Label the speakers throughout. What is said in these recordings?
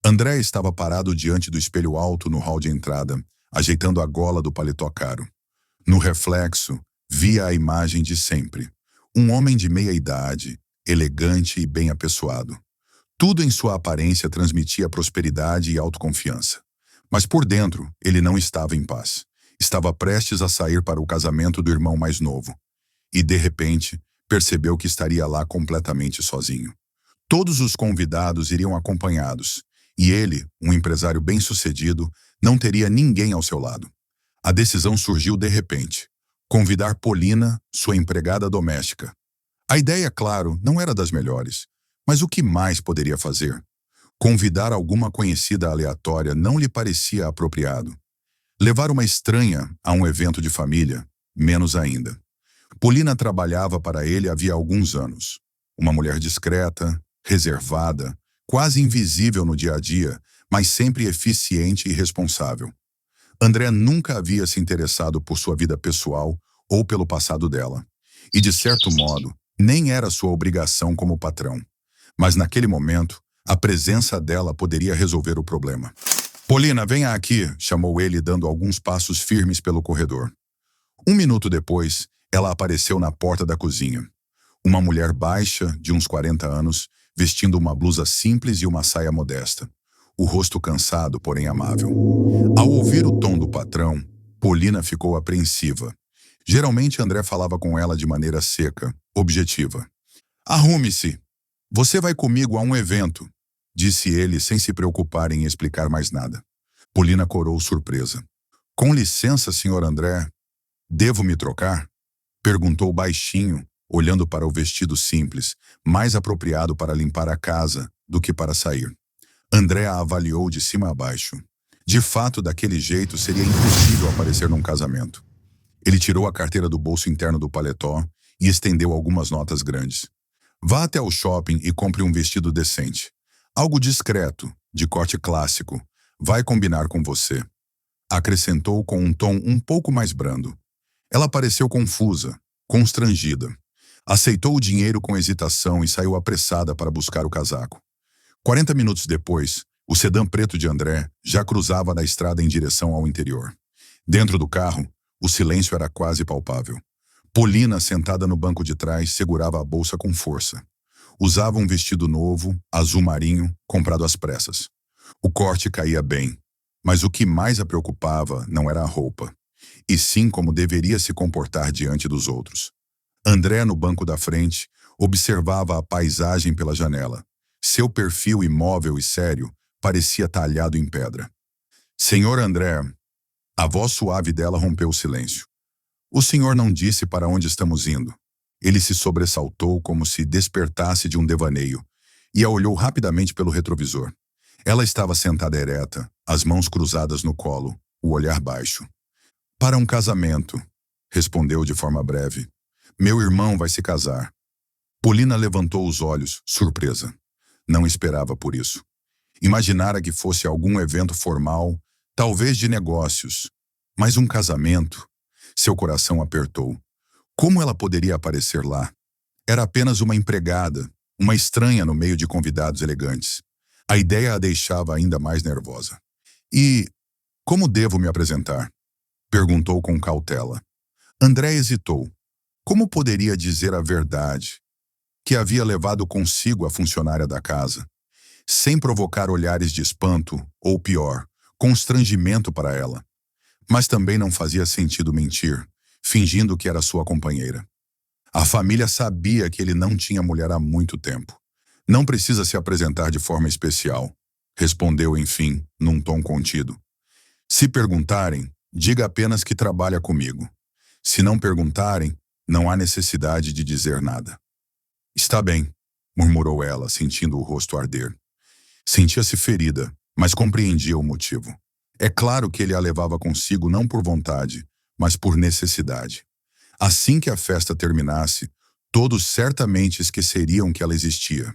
Speaker 1: André estava parado diante do espelho alto no hall de entrada, ajeitando a gola do paletó caro. No reflexo, via a imagem de sempre. Um homem de meia idade, elegante e bem apessoado. Tudo em sua aparência transmitia prosperidade e autoconfiança. Mas por dentro, ele não estava em paz. Estava prestes a sair para o casamento do irmão mais novo. E, de repente, percebeu que estaria lá completamente sozinho. Todos os convidados iriam acompanhados, e ele, um empresário bem-sucedido, não teria ninguém ao seu lado. A decisão surgiu de repente. Convidar Polina, sua empregada doméstica. A ideia, claro, não era das melhores, mas o que mais poderia fazer? Convidar alguma conhecida aleatória não lhe parecia apropriado. Levar uma estranha a um evento de família, menos ainda. Polina trabalhava para ele havia alguns anos. Uma mulher discreta, reservada, quase invisível no dia a dia, mas sempre eficiente e responsável. André nunca havia se interessado por sua vida pessoal ou pelo passado dela. E, de certo modo, nem era sua obrigação como patrão. Mas naquele momento, a presença dela poderia resolver o problema. "Polina, venha aqui", chamou ele, dando alguns passos firmes pelo corredor. Um minuto depois, ela apareceu na porta da cozinha. Uma mulher baixa, de uns 40 anos, vestindo uma blusa simples e uma saia modesta. O rosto cansado, porém amável. Ao ouvir o tom do patrão, Polina ficou apreensiva. Geralmente André falava com ela de maneira seca, objetiva. "Arrume-se. Você vai comigo a um evento", disse ele sem se preocupar em explicar mais nada. Polina corou surpresa. "Com licença, senhor André. Devo me trocar?" Perguntou baixinho, olhando para o vestido simples, mais apropriado para limpar a casa do que para sair. André a avaliou de cima a baixo. De fato, daquele jeito seria impossível aparecer num casamento. Ele tirou a carteira do bolso interno do paletó e estendeu algumas notas grandes. "Vá até o shopping e compre um vestido decente. Algo discreto, de corte clássico. Vai combinar com você", acrescentou com um tom um pouco mais brando. Ela pareceu confusa, constrangida. Aceitou o dinheiro com hesitação e saiu apressada para buscar o casaco. 40 minutos depois, o sedã preto de André já cruzava na estrada em direção ao interior. Dentro do carro, o silêncio era quase palpável. Polina, sentada no banco de trás, segurava a bolsa com força. Usava um vestido novo, azul marinho, comprado às pressas. O corte caía bem, mas o que mais a preocupava não era a roupa, e sim como deveria se comportar diante dos outros. André, no banco da frente, observava a paisagem pela janela. Seu perfil imóvel e sério parecia talhado em pedra. "Senhor André", a voz suave dela rompeu o silêncio. "O senhor não disse para onde estamos indo." Ele se sobressaltou como se despertasse de um devaneio e a olhou rapidamente pelo retrovisor. Ela estava sentada ereta, as mãos cruzadas no colo, o olhar baixo. "Para um casamento", respondeu de forma breve. "Meu irmão vai se casar." Polina levantou os olhos, surpresa. Não esperava por isso. Imaginara que fosse algum evento formal, talvez de negócios. Mas um casamento? Seu coração apertou. Como ela poderia aparecer lá? Era apenas uma empregada, uma estranha no meio de convidados elegantes. A ideia a deixava ainda mais nervosa. "E como devo me apresentar?" perguntou com cautela. André hesitou. Como poderia dizer a verdade? Que havia levado consigo a funcionária da casa, sem provocar olhares de espanto, ou pior, constrangimento para ela. Mas também não fazia sentido mentir, fingindo que era sua companheira. A família sabia que ele não tinha mulher há muito tempo. "Não precisa se apresentar de forma especial", respondeu, enfim, num tom contido. "Se perguntarem, diga apenas que trabalha comigo. Se não perguntarem, não há necessidade de dizer nada." "Está bem", murmurou ela, sentindo o rosto arder. Sentia-se ferida, mas compreendia o motivo. É claro que ele a levava consigo não por vontade, mas por necessidade. Assim que a festa terminasse, todos certamente esqueceriam que ela existia.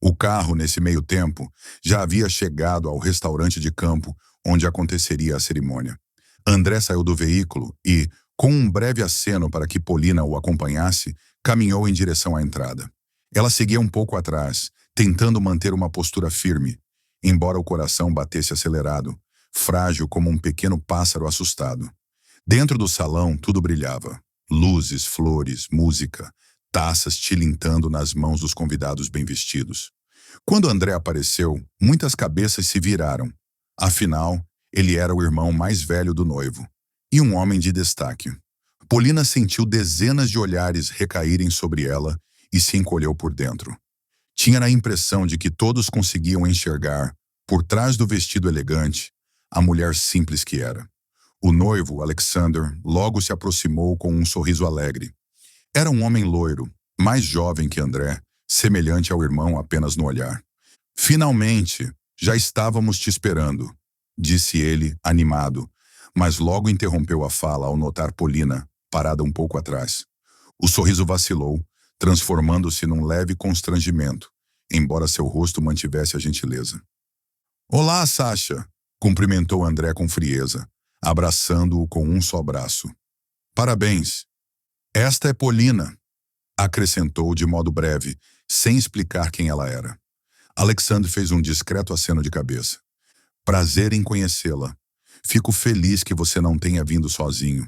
Speaker 1: O carro, nesse meio tempo, já havia chegado ao restaurante de campo onde aconteceria a cerimônia. André saiu do veículo e, com um breve aceno para que Polina o acompanhasse, caminhou em direção à entrada. Ela seguia um pouco atrás, tentando manter uma postura firme, embora o coração batesse acelerado, frágil como um pequeno pássaro assustado. Dentro do salão, tudo brilhava. Luzes, flores, música, taças tilintando nas mãos dos convidados bem vestidos. Quando André apareceu, muitas cabeças se viraram. Afinal, ele era o irmão mais velho do noivo e um homem de destaque. Polina sentiu dezenas de olhares recaírem sobre ela e se encolheu por dentro. Tinha a impressão de que todos conseguiam enxergar, por trás do vestido elegante, a mulher simples que era. O noivo, Alexander, logo se aproximou com um sorriso alegre. Era um homem loiro, mais jovem que André, semelhante ao irmão apenas no olhar. Finalmente, já estávamos te esperando, disse ele, animado, mas logo interrompeu a fala ao notar Polina, parada um pouco atrás. O sorriso vacilou, transformando-se num leve constrangimento, embora seu rosto mantivesse a gentileza. Olá, Sasha, cumprimentou André com frieza, abraçando-o com um só braço. Parabéns. Esta é Polina, acrescentou de modo breve, sem explicar quem ela era. Alexandre fez um discreto aceno de cabeça. Prazer em conhecê-la. Fico feliz que você não tenha vindo sozinho,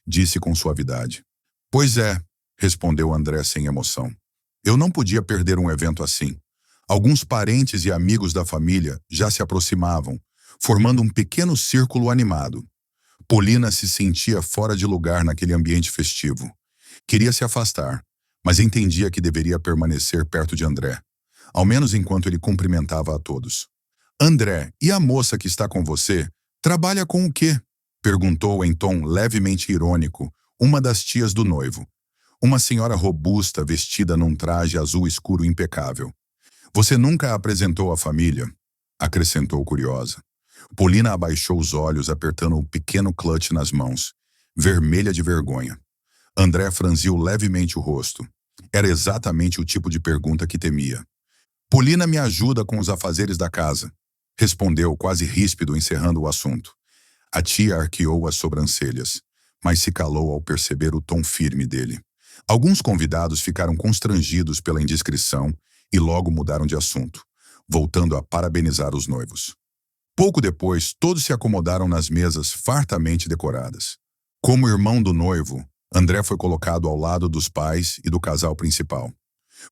Speaker 1: disse com suavidade. Pois é, respondeu André sem emoção. Eu não podia perder um evento assim. Alguns parentes e amigos da família já se aproximavam, formando um pequeno círculo animado. Polina se sentia fora de lugar naquele ambiente festivo. Queria se afastar, mas entendia que deveria permanecer perto de André, ao menos enquanto ele cumprimentava a todos. André, e a moça que está com você, trabalha com o quê? Perguntou em tom levemente irônico uma das tias do noivo. Uma senhora robusta vestida num traje azul escuro impecável. Você nunca a apresentou à família? Acrescentou curiosa. Polina abaixou os olhos apertando o pequeno clutch nas mãos, vermelha de vergonha. André franziu levemente o rosto. Era exatamente o tipo de pergunta que temia. Polina me ajuda com os afazeres da casa, respondeu quase ríspido, encerrando o assunto. A tia arqueou as sobrancelhas, mas se calou ao perceber o tom firme dele. Alguns convidados ficaram constrangidos pela indiscrição e logo mudaram de assunto, voltando a parabenizar os noivos. Pouco depois, todos se acomodaram nas mesas fartamente decoradas. Como irmão do noivo, André foi colocado ao lado dos pais e do casal principal.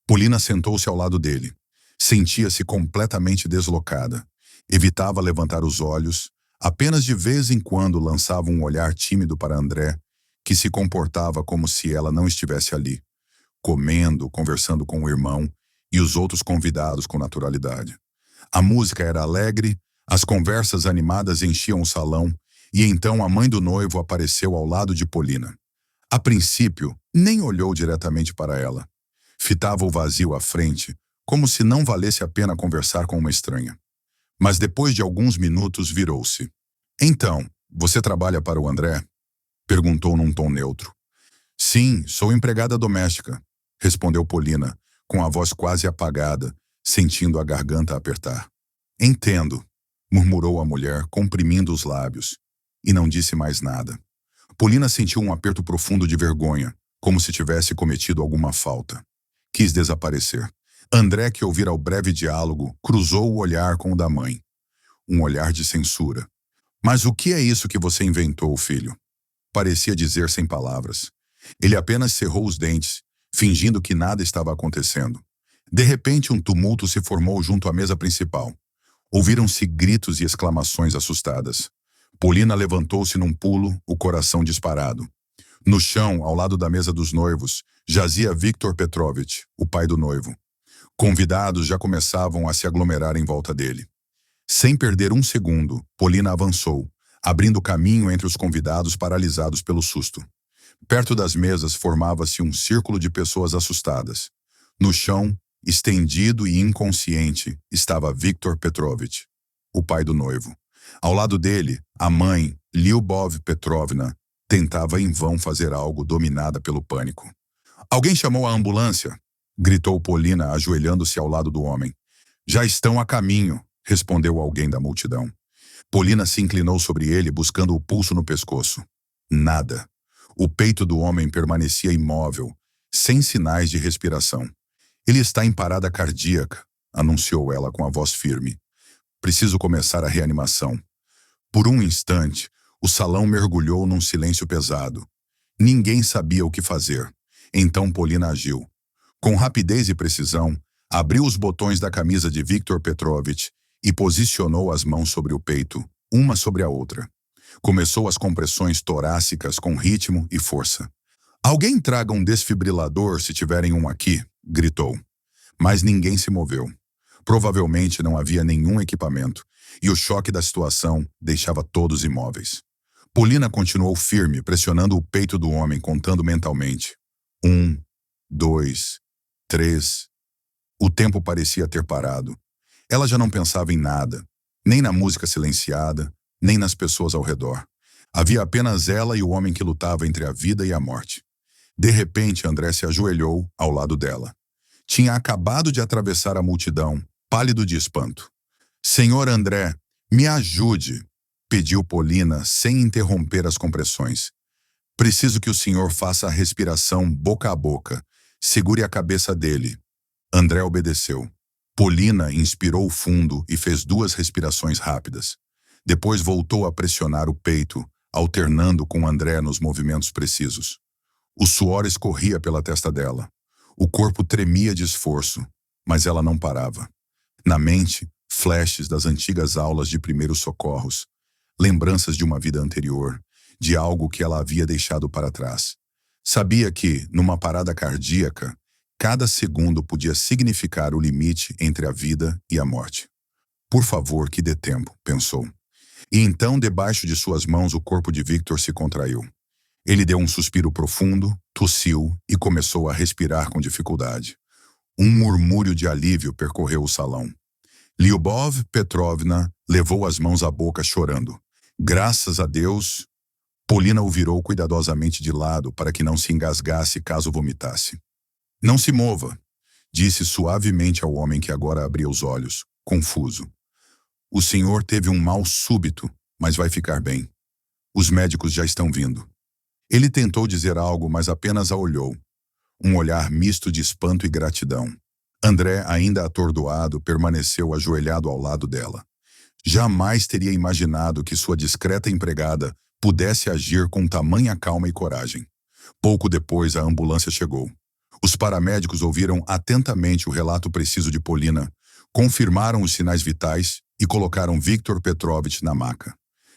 Speaker 1: Polina sentou-se ao lado dele. Sentia-se completamente deslocada. Evitava levantar os olhos, apenas de vez em quando lançava um olhar tímido para André, que se comportava como se ela não estivesse ali, comendo, conversando com o irmão e os outros convidados com naturalidade. A música era alegre, as conversas animadas enchiam o salão, e então a mãe do noivo apareceu ao lado de Polina. A princípio, nem olhou diretamente para ela. Fitava o vazio à frente, como se não valesse a pena conversar com uma estranha. Mas depois de alguns minutos virou-se. Então, você trabalha para o André? Perguntou num tom neutro. Sim, sou empregada doméstica, respondeu Polina, com a voz quase apagada, sentindo a garganta apertar. Entendo, murmurou a mulher, comprimindo os lábios, e não disse mais nada. Polina sentiu um aperto profundo de vergonha, como se tivesse cometido alguma falta. Quis desaparecer. André, que ouvira o breve diálogo, cruzou o olhar com o da mãe. Um olhar de censura. Mas o que é isso que você inventou, filho? Parecia dizer sem palavras. Ele apenas cerrou os dentes, fingindo que nada estava acontecendo. De repente, um tumulto se formou junto à mesa principal. Ouviram-se gritos e exclamações assustadas. Polina levantou-se num pulo, o coração disparado. No chão, ao lado da mesa dos noivos, jazia Viktor Petrovich, o pai do noivo. Convidados já começavam a se aglomerar em volta dele. Sem perder um segundo, Polina avançou, abrindo caminho entre os convidados paralisados pelo susto. Perto das mesas formava-se um círculo de pessoas assustadas. No chão, estendido e inconsciente, estava Viktor Petrovich, o pai do noivo. Ao lado dele, a mãe, Lyubov Petrovna, tentava em vão fazer algo, dominada pelo pânico. Alguém chamou a ambulância, gritou Polina, ajoelhando-se ao lado do homem. Já estão a caminho, respondeu alguém da multidão. Polina se inclinou sobre ele, buscando o pulso no pescoço. Nada. O peito do homem permanecia imóvel, sem sinais de respiração. Ele está em parada cardíaca, anunciou ela com a voz firme. Preciso começar a reanimação. Por um instante, o salão mergulhou num silêncio pesado. Ninguém sabia o que fazer. Então Polina agiu. Com rapidez e precisão, abriu os botões da camisa de Viktor Petrovich e posicionou as mãos sobre o peito, uma sobre a outra. Começou as compressões torácicas com ritmo e força. "Alguém traga um desfibrilador se tiverem um aqui", gritou. Mas ninguém se moveu. Provavelmente não havia nenhum equipamento, e o choque da situação deixava todos imóveis. Polina continuou firme, pressionando o peito do homem, contando mentalmente. 1, 2, 3. O tempo parecia ter parado. Ela já não pensava em nada, nem na música silenciada, nem nas pessoas ao redor. Havia apenas ela e o homem que lutava entre a vida e a morte. De repente, André se ajoelhou ao lado dela. Tinha acabado de atravessar a multidão, pálido de espanto. "Senhor André, me ajude", pediu Polina sem interromper as compressões. "Preciso que o senhor faça a respiração boca a boca. Segure a cabeça dele." André obedeceu. Polina inspirou fundo e fez 2 respirações rápidas. Depois voltou a pressionar o peito, alternando com André nos movimentos precisos. O suor escorria pela testa dela. O corpo tremia de esforço, mas ela não parava. Na mente, flashes das antigas aulas de primeiros socorros, lembranças de uma vida anterior, de algo que ela havia deixado para trás. Sabia que, numa parada cardíaca, cada segundo podia significar o limite entre a vida e a morte. "Por favor, que dê tempo", pensou. E então, debaixo de suas mãos, o corpo de Viktor se contraiu. Ele deu um suspiro profundo, tossiu e começou a respirar com dificuldade. Um murmúrio de alívio percorreu o salão. Lyubov Petrovna levou as mãos à boca chorando. "Graças a Deus." Polina o virou cuidadosamente de lado para que não se engasgasse caso vomitasse. "Não se mova", disse suavemente ao homem que agora abria os olhos, confuso. "O senhor teve um mal súbito, mas vai ficar bem. Os médicos já estão vindo." Ele tentou dizer algo, mas apenas a olhou. Um olhar misto de espanto e gratidão. André, ainda atordoado, permaneceu ajoelhado ao lado dela. Jamais teria imaginado que sua discreta empregada pudesse agir com tamanha calma e coragem. Pouco depois, a ambulância chegou. Os paramédicos ouviram atentamente o relato preciso de Polina, confirmaram os sinais vitais e colocaram Viktor Petrovich na maca.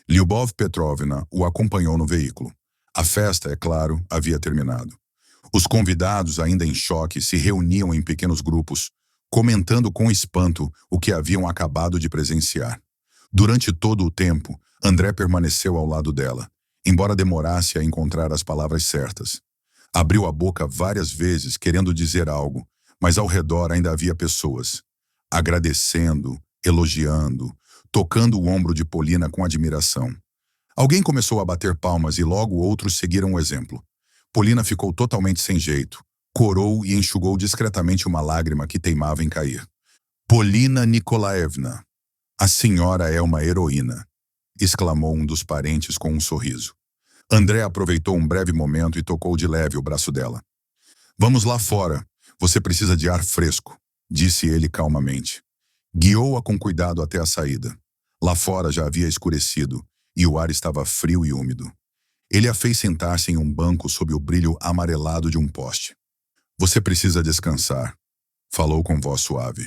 Speaker 1: Lyubov Petrovna o acompanhou no veículo. A festa, é claro, havia terminado. Os convidados, ainda em choque, se reuniam em pequenos grupos, comentando com espanto o que haviam acabado de presenciar. Durante todo o tempo, André permaneceu ao lado dela, embora demorasse a encontrar as palavras certas. Abriu a boca várias vezes, querendo dizer algo, mas ao redor ainda havia pessoas, agradecendo, elogiando, tocando o ombro de Polina com admiração. Alguém começou a bater palmas e logo outros seguiram o exemplo. Polina ficou totalmente sem jeito, corou e enxugou discretamente uma lágrima que teimava em cair. "Polina Nikolaevna, a senhora é uma heroína", exclamou um dos parentes com um sorriso. André aproveitou um breve momento e tocou de leve o braço dela. "Vamos lá fora, você precisa de ar fresco", disse ele calmamente. Guiou-a com cuidado até a saída. Lá fora já havia escurecido e o ar estava frio e úmido. Ele a fez sentar-se em um banco sob o brilho amarelado de um poste. "Você precisa descansar", falou com voz suave.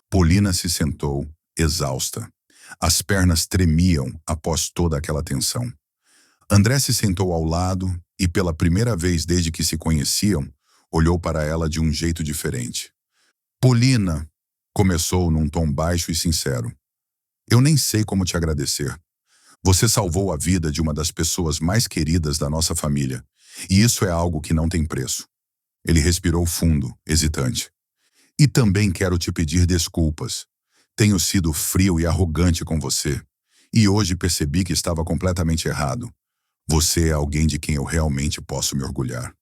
Speaker 1: Polina se sentou, exausta. As pernas tremiam após toda aquela tensão. André se sentou ao lado e, pela primeira vez desde que se conheciam, olhou para ela de um jeito diferente. "Polina", começou num tom baixo e sincero, "eu nem sei como te agradecer. Você salvou a vida de uma das pessoas mais queridas da nossa família, e isso é algo que não tem preço." Ele respirou fundo, hesitante. "E também quero te pedir desculpas. Tenho sido frio e arrogante com você, e hoje percebi que estava completamente errado. Você é alguém de quem eu realmente posso me orgulhar."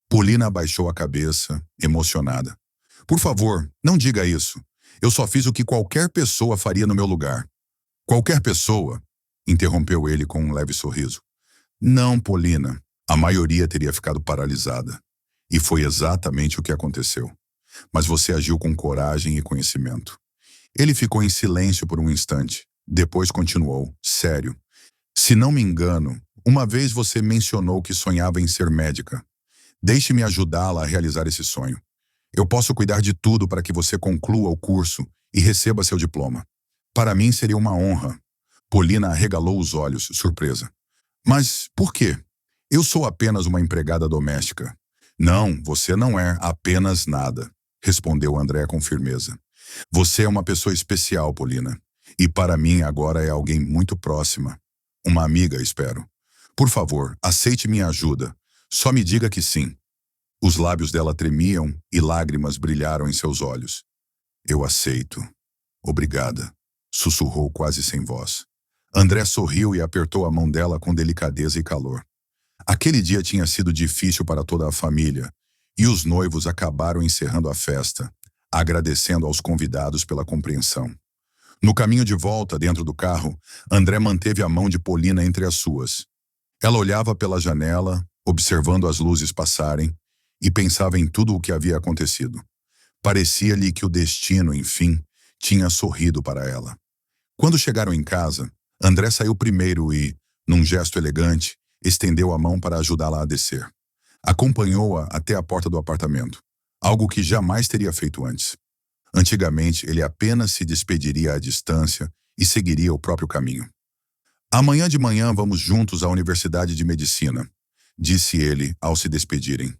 Speaker 1: Polina abaixou a cabeça, emocionada. "Por favor, não diga isso. Eu só fiz o que qualquer pessoa faria no meu lugar." "Qualquer pessoa?", interrompeu ele com um leve sorriso. "Não, Polina. A maioria teria ficado paralisada. E foi exatamente o que aconteceu. Mas você agiu com coragem e conhecimento. Ele ficou em silêncio por um instante. Depois continuou, sério. Se não me engano, uma vez você mencionou que sonhava em ser médica. Deixe-me ajudá-la a realizar esse sonho. Eu posso cuidar de tudo para que você conclua o curso e receba seu diploma. Para mim seria uma honra. Polina arregalou os olhos, surpresa. Mas por quê? Eu sou apenas uma empregada doméstica. Não, você não é apenas nada, respondeu André com firmeza. Você é uma pessoa especial, Polina. E para mim agora é alguém muito próxima. Uma amiga, espero. Por favor, aceite minha ajuda. Só me diga que sim. Os lábios dela tremiam e lágrimas brilharam em seus olhos. Eu aceito. Obrigada, sussurrou quase sem voz. André sorriu e apertou a mão dela com delicadeza e calor. Aquele dia tinha sido difícil para toda a família, e os noivos acabaram encerrando a festa, agradecendo aos convidados pela compreensão. No caminho de volta, dentro do carro, André manteve a mão de Polina entre as suas. Ela olhava pela janela, observando as luzes passarem, e pensava em tudo o que havia acontecido. Parecia-lhe que o destino, enfim, tinha sorrido para ela. Quando chegaram em casa, André saiu primeiro e, num gesto elegante, estendeu a mão para ajudá-la a descer. Acompanhou-a até a porta do apartamento, algo que jamais teria feito antes. Antigamente, ele apenas se despediria à distância e seguiria o próprio caminho. Amanhã de manhã vamos juntos à Universidade de Medicina, disse ele ao se despedirem.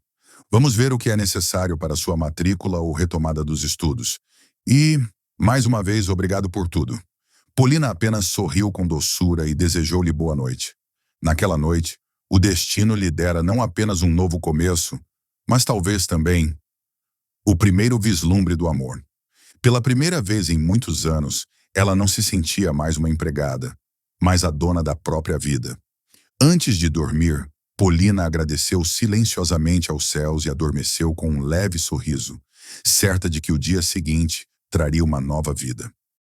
Speaker 1: Vamos ver o que é necessário para sua matrícula ou retomada dos estudos. E, mais uma vez, obrigado por tudo. Polina apenas sorriu com doçura e desejou-lhe boa noite. Naquela noite, o destino lhe dera não apenas um novo começo, mas talvez também o primeiro vislumbre do amor. Pela primeira vez em muitos anos, ela não se sentia mais uma empregada, mas a dona da própria vida. Antes de dormir, Polina agradeceu silenciosamente aos céus e adormeceu com um leve sorriso, certa de que o dia seguinte traria uma nova vida.